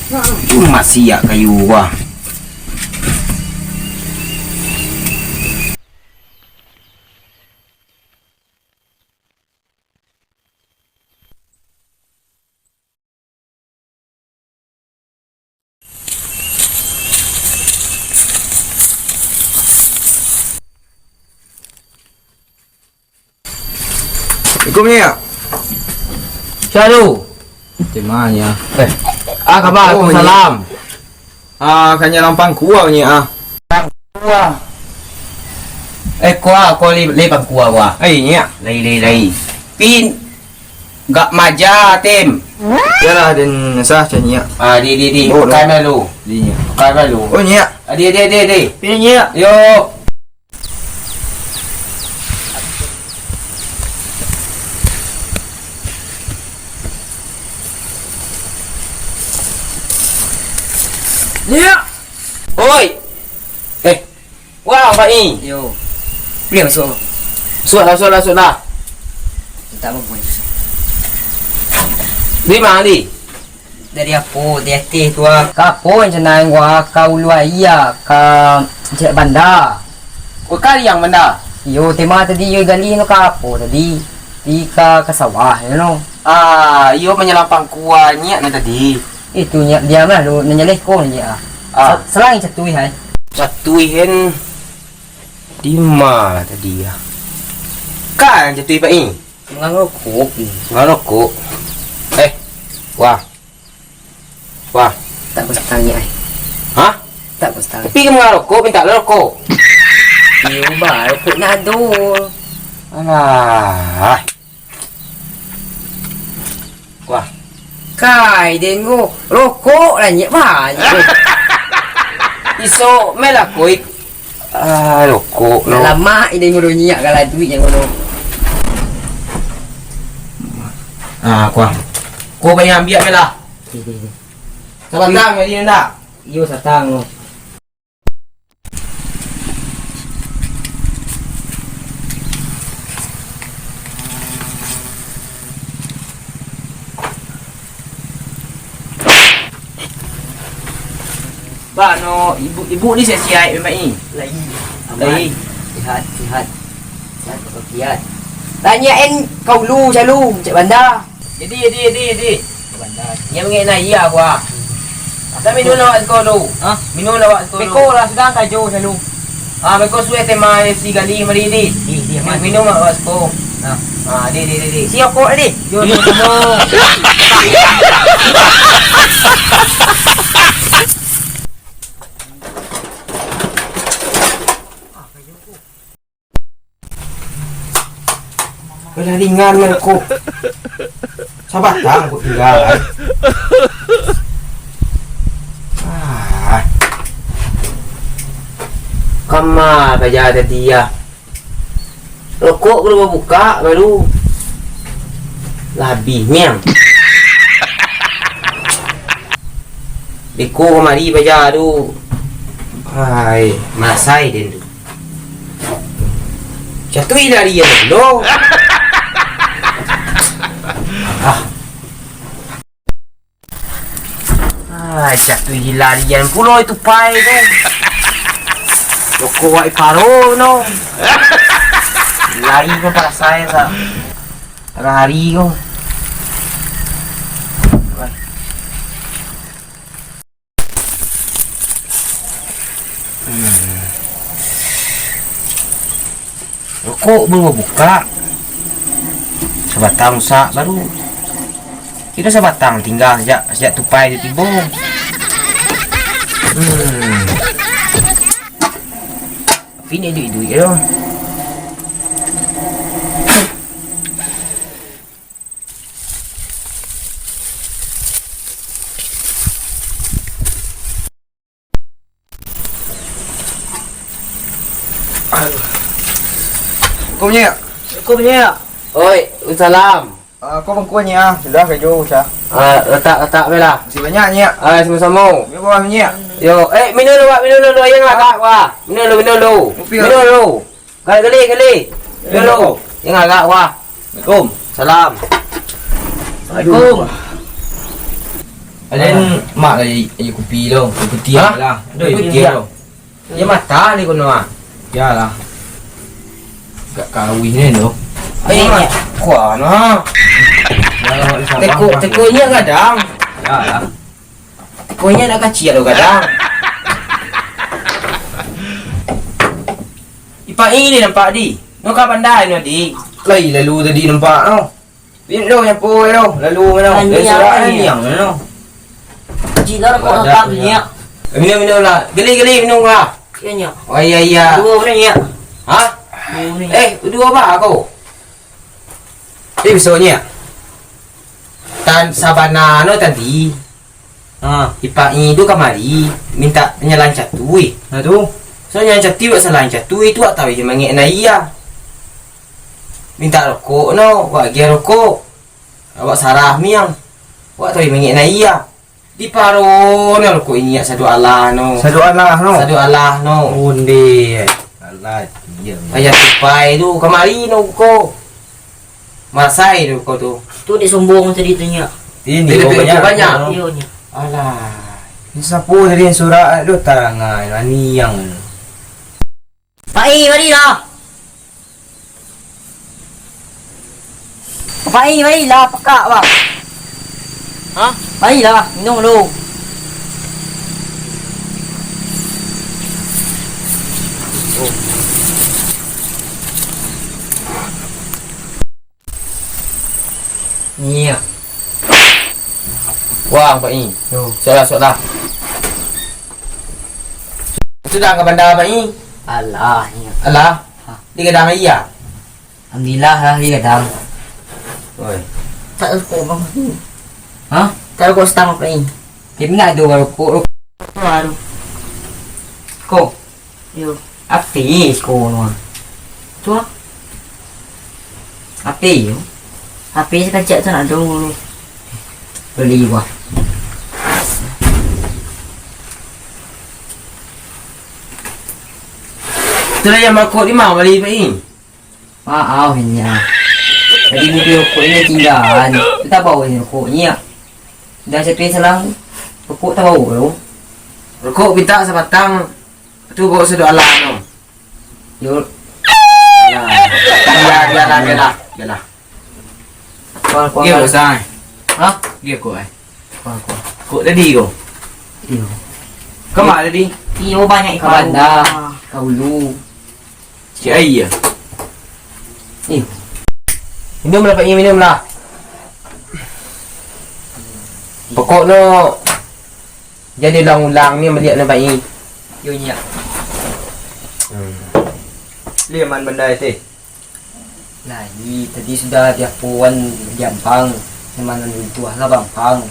Masih ya kayu gua. Assalamualaikum. Shalom. Temanya. Kabar salam. Kanya lampang kuah ni Kuah. Kuah le kuah kuah. ni Lai. Pin gak maja tem. Yalah dan sah macam ni Di. Oh, Pakai malu. Ni. Pakai malu. Oh ni Di. Pin ni Yo. Ni. Oi. Wah, Pak Ing. Yo. Beli masuk. Sudah. Tak apa pun. Di mana di? Dari apa? Dari teh tu ah. Kapo yang senang gua kau luar iya ka cek bandar. Kali yang mana? Yo tema tadi yo gali no kapo tadi. Di ka sawah you know. Iyo menyelampang kuahnya na tadi. Itu nya dia mah lu nyeleh ko nya. Selang catui hai. Catuihin di mana tadi ya? Kan catui Pak Ing. Ngarokok. Ngarokok. Wah. Tak bisa tanya ai. Hah? Tak bisa tanya. Tapi kamu ngarokok minta rokok. Yo ba rokok nado. Alah. Wah. Kai dengo rokok lah nya ba. Iso melah kuit. Rokok no. Lama ide ngono nya kalau duit yang ngono. Kuah. Kau banyak ambil melah. Di. Sabatang jadi ndak? Yo satang no. Ba no ibu ni siap memang ni. Lagi. Sihat. Sihat kebahagiaan. Tanyain kau lu cek bandar. Jadi. Bandar. Yang mengenai iya gua. Tapi minum lawat kau dulu. Minum lawat kau. Beko lah sedang kajo selalu. Beko suwe tema si gali mari di. Dia Minum lawat kau. Di. Siap kok ni. Yo semua. Udah ringan aku. Sabatang aku tinggal. Kamar saja ada dia. Rokok baru buka baru. Labi miang. Beko kemari baca tu. Hai, masai dia tu. Catui dari dia lo. Catui larian pulau itu pai tu. Rokok wai paro no. Lari ko para saya sa. Hari ko. Rokok belum buka. Sebatang sak baru. Kita sebatang tinggal sejak tupai di tibung. Ini duit ya. Kau punya. Oi, salam. Kau bangkunya sudah keju sah. Letak bela. Masih banyak ni. Sama-sama. Biar bawah ni. Yo, minum dulu, Pak. Minum dulu. Yang agak, wah. Minum dulu. Minum dulu. Kali. Minum dulu. Yang agak, wah. Assalamualaikum. Salam. Assalamualaikum. Alin mak lagi ayo kopi lo, kopi Ha? lah. Doi Kopi dia. lo. Ya mata ni kono ah. Ya lah. Gak kawin ni lo. Ai kuah nah. Tekonya kadang. Ya lah. Tekonya nak kecil lo kadang. Ipa ini nampak di. No kapan dah no di. Lai lalu tadi nampak no. Pin lo yang poi lo, lalu mana? Ani Surat ni yang no. Cila kau tak punya. Minum lah. Geli minum lah. Ya nya. Oh iya. Dua ni ya. Ha? Dua ni. Dua apa kau? Besoknya. Tan sabana no tadi. Ipa itu kamari minta penyalan catui. Nah tu. Soalnya catui buat salah catui itu tahu yang mangik na iya. Minta rokok no, bagi rokok. Awak sarah miang. Awak tahu yang mangik na iya. Di paro no rokok ini ya sadu Allah no. Sadu Allah no. Sadu Allah no. Undi. Allah dia. Ayat tupai tu kamari no ko. Masai tu ko tu. Tu dia sombong tadi tanya. Ini Dia banyak. Yo nya. Alah. Ni sapu tadi surat tu tarangai ani yang. Pai, mari lah. Mari lah, pakak bah. Ha? Mari lah, minum dulu. Ni ya. Wah, Pak Yi. Yo. Solat. Sudah ke bandar Pak Yi? Alah, nya. Alah. Ha. Di kedang iya. Alhamdulillah lah dia kadang. Oi. Tak rokok bang. Ha? Tak rokok setengah apa ini? Dia nak do rokok. Baru. Ko. Yo. Api ko no. Tu ah. Api yo. HP sekejap tu nak dulu. Beli wah. Tu lah yang makuk di mau beli Pak Yi. Maaf ini ah. Jadi ni rokok ini tinggalan. Kita bawa ni rokoknya. Dah saya selang rokok tak bawa tu. Rokok minta sebatang. Tu bawa sedu Allah no. Yo. Biarlah. Kual. Dia besar. Ha? Dia kok ai. Kual. Kok tadi ko. Yo. Kemana tadi? Iyo banyak ikan dah. Kau lu. Si ai ya. Iyo. Minum lah Pak Yi, minum lah. Pokok no. Jadi ulang-ulang ni melihat na Pak Yi. Yo nya. Liaman benda itu. Lagi tadi sudah dia puan jampang. Mana itu lah bampang.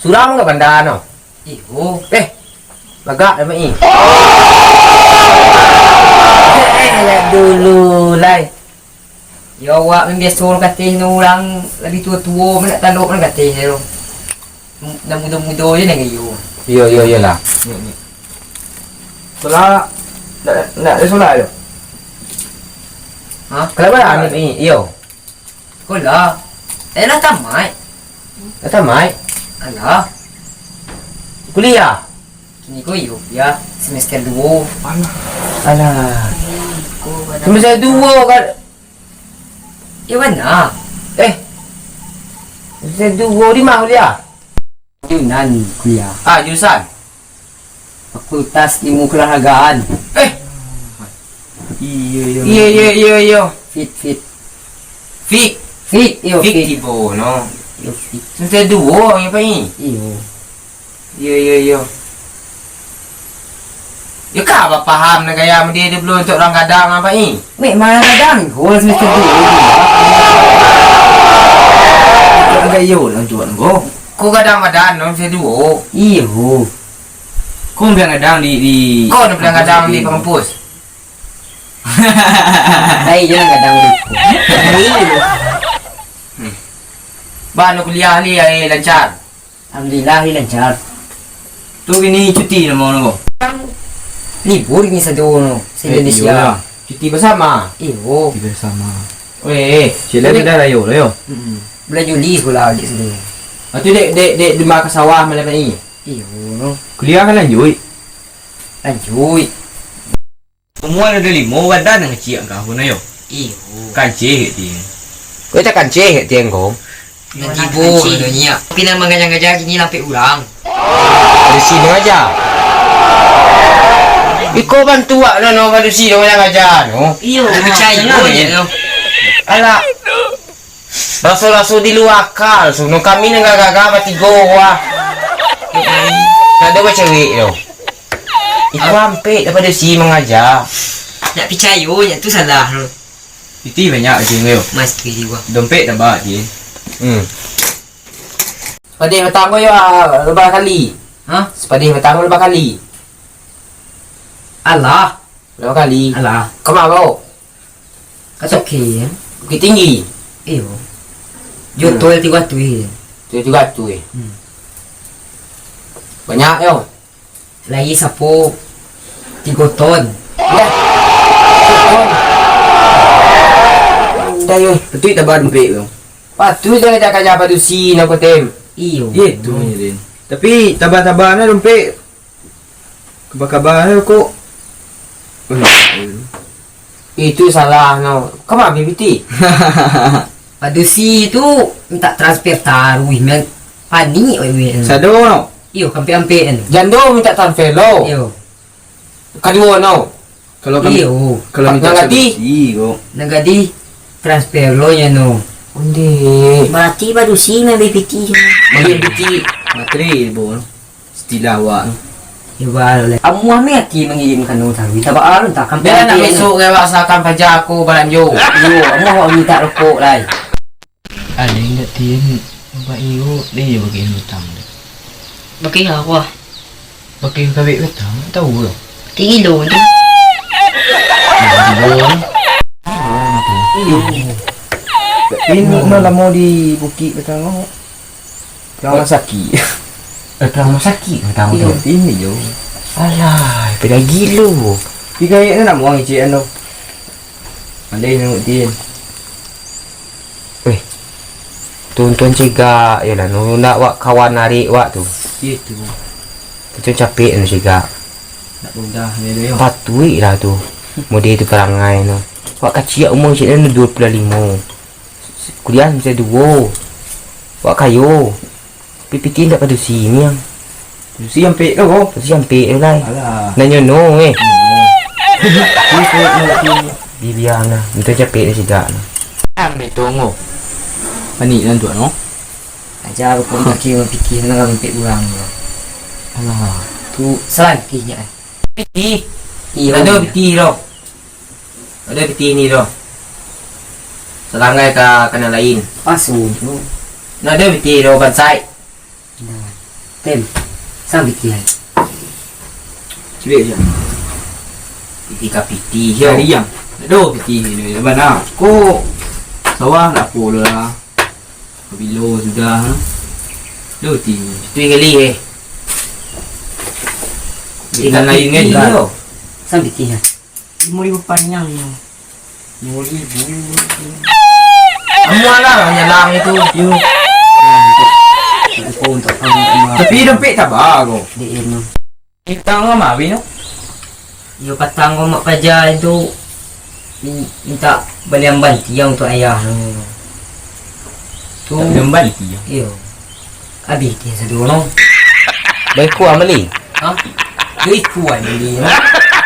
Suram ke bandar no? Iyo. Lagak dah Pak Yi. Dulu lai. Ya awak membiasa orang katih ni orang lagi tua-tua mana taluk mana katih tu. Dah muda-muda je dengan you. Yo lah. Solat. Nak ada solat tu. Ha? Kenapa dah ni Pak Yi? Yo. Sekolah. Dah tamat. Dah tamat. Alah. Kuliah. Kini ko you ya semester 2. Alah. Cuma saya dua kan. Ya mana? Saya dua di mana kuliah? Yunan kuliah. Jurusan. Fakultas Ilmu Keolahragaan. Iya. Fit. Fik. Fit yo Fik fit. tiba no. Yo fit. Saya dua yang Pak Yi. Iyo. Iya. Ya kah apa faham nak gaya dia belum untuk orang kadang apa Yi? Mek mana kadang ko semester 2. Agak yo lah tuan go. Kau kadang-kadang non saya dua. Iyo. Kau biang kadang di Kau nak bilang kadang di kampus. Hai jangan kadang ko. Ba nak kuliah ni lancar. Alhamdulillah lancar. tu gini cuti nama orang go. Libur ni sadono sa Indonesia. Cuti bersama. Iyo. Kita sama. Weh, Sila kita dah yo. Bulan Juli sekolah adik sudah. tu dek di mak sawah malam ni. Iyo no. Kuliah kan lanjut. Lanjut. Semua ada 5 badan yang kecil kau pun ayo. Iyo. Kancing dia. Kau tak kancing tiang kau. Nanti dunia. Tapi nama ngajak-ngajak ini lampai urang. Dari sini aja. Iko bantu wak no pada sini aja no. Iyo, percaya no. Ala. Rasul-rasul di luar akal. So no kami nggak pati goa. Ada baca cewek tu. Iko hampir daripada si mengajar. Nak percaya nya tu salah no. Itu banyak je ngayo. Mas tu juga. Dompet tambah je. Sepadih bertanggung yo berapa kali? Ha? Sepadih bertanggung berapa kali? Allah. Berapa kali? Allah. Kau mau? Kata okey ya. Bukit tinggi. Iyo. Jotol 300 je. Tu eh. Banyak yo. Lagi sapu 3 ton. Ya. Dah yo. Betul tak bar dompet tu. Patu jangan jaga pada si nak kotem. Iyo. Itu ni Din. Tapi tabar-tabar na dompet. Kabar-kabar na kok. Itu salah no. Kau mau BBT? Pada si tu minta transfer taruh men. Panik oi. Sado no. Iyo kampe-ampe kan. Jando minta transfer lo. Iyo. Kedua no. Kalau kami Iyo. kalau minta Nangati? kok. Nagadi transfer lo nya no. Undi. Berarti baru si main BPT. BBT. Materi bo. Istilah awak. Iba le. Amu ame ati mengirimkan no taruh. Tak apa tak kampe. Biar nak besok lewat sakan pajar aku balanjo. Iyo, amu awak minta rokok lai. Ada yang nak tin. Nampak iyo dia bagi hutang. Bagi apa? Bagi kawit hutang tahu ke? 3 kilo tu. Ini malam mau di Bukit Betang. Jangan sakit. Kamu sakit tahu tu. Ini jo. Alah, pada gilo. Tiga ayat nak buang icik anu. Ada yang nak tin. Tuntun cegak yalah nu nak wak kawan narik wak tu. Itu. Tu capek nu cegak. Nak mudah ni dia. Patui lah tu. Model tu perangai tu. Wak kecil umur cik ni 25. Kuliah mesti 2. Wak kayu. PPT tak pada sini yang. Si sampai ke kau? Tu sampai tu lah. Alah. Nanya no eh. Ni kau nak tin. Bibiang lah. Itu capek tu cegak lah. Ambil tunggu. Panik dan tu no. Ajar rokok kaki fikir nak ampe urang. Alah. Tu selantinya. PT. Iya. Ada PT tu. Ada PT ni tu. Selangai ke kena lain. Pasu. Nak ada PT tu bansai. Tem. Sang fikir. Cik je. PT ke PT je. Hari yang. Aduh PT ni mana? Kok sawah nak apa lah. Bilo sudah. Aduh ti. Tu kali eh. Ikan lain kan tu. Sang fikir. 5,000 panjang ni. 5,000. Semua lah menyelam itu. Yo. Aku untuk kamu. Tapi dompet tak bagus. Di ini. Kita ngam abi no. Yo patang ko makaja itu minta baliang banti yang untuk ayah. Tu. Lemban dia. Yo. Abi dia sedono. Baik ku amali. Ha? Duit kuat ni.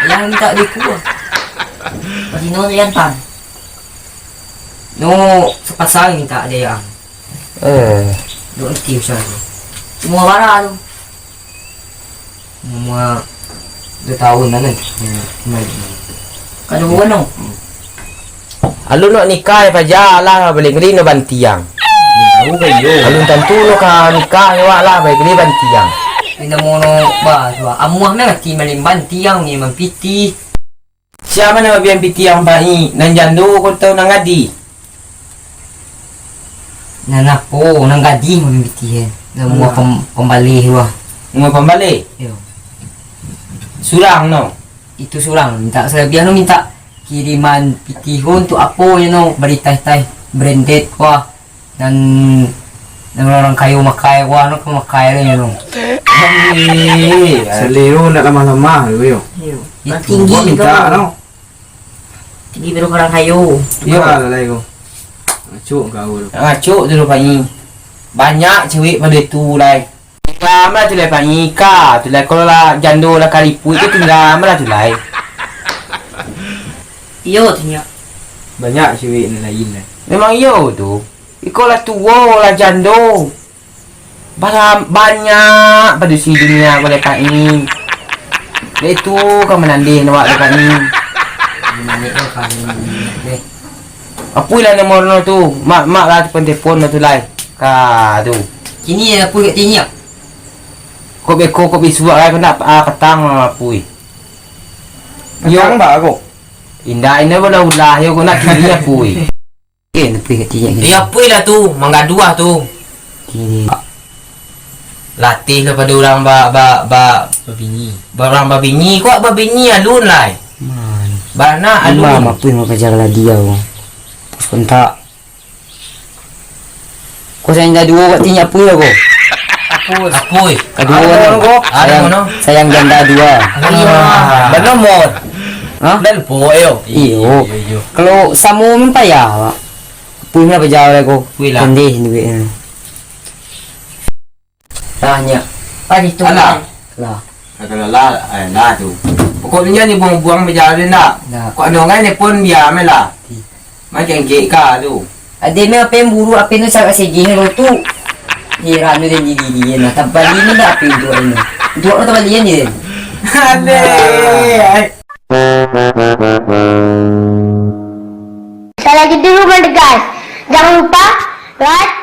Yang minta duit kuat. Pasti no yang pan. No sepasang minta dia yang. Doon tiyo siya. Semua bara tu. Semua 2 tahun na nun. Kadua no. Alun nak nikah pa ja lah balik ngeri no bantiang. Tahu kayo. Alun tentu no ka nikah ya lah balik ngeri bantiang. Ina mo no ba tuwa. Amuah na ti malimban tiyang ni mampiti. Siapa nama biang pitiang bai nan jandu ko tau nang adi. Nanapo nang gadi mampiti eh. Namuah pembali wa. Ngau pambalik. Yo. Surang no. Itu surang minta selebihan no minta kiriman pitihon tu apo you know berita-tai branded wa dan orang kayu makai gua ano kung makai rin yun. Selero nak lama-lama yo. Tinggi Gua minta itu. no. Tinggi pero orang kayu. Yo lalai ko. Cuk kau tu. Ngaco dulu Pak Nyi. Banyak cewek pada tu lai. Tinggal lah tu lai Pak Nyi. Ka tu lai kalau lah jando lah kalipu itu tinggal lah tu lai. Iyo tinggi. Banyak cewek ni lain lah. Memang yo tu. Ikaw lah tua lah jando. Banyak pada si dunia pada Pak Nyi. Itu kau menandih nak buat Pak Nyi. Gimana itu kan? Apa lah nombor no tu? Mak lah telefon no tu lai. Ka tu. Kini apa kat tinggi? Kau beko kau bisu lah kau nak petang apa? Yang ba aku. Indah pada ulah yo kau nak kiri apa? Tapi kat tinggi. Apa lah tu? Manggaduah tu. Kini. Latih kepada orang Babini. orang babinyi. Kau babinyi alun lai. Man. Bana Alun. alun. Apa yang mau kerja lah dia ko. Sebentar. Kau sayang dah dua kat tinggi apa ya ko? Apa? Kedua ni. Ada mana? Sayang janda dua. Bernomor. Ha? Dan poyo. Iyo. Kalau samo min payah. Punya berjauh lah ko. Pui lah. Pendih duit ni. Tanya. Pagi tu. Alah. Lah. Kalau lah tu. Pokoknya ni buang-buang berjalan dah. Dah. Kau ada ni pun biar me lah. Macam geka tu. Ada me apa yang buru apa nu sa kasi gini lo tu. Hira nu din di na tabali ni na apa itu ini. Dua na tabali yan din. Aduh. Saya lagi dulu guys. Jangan lupa like,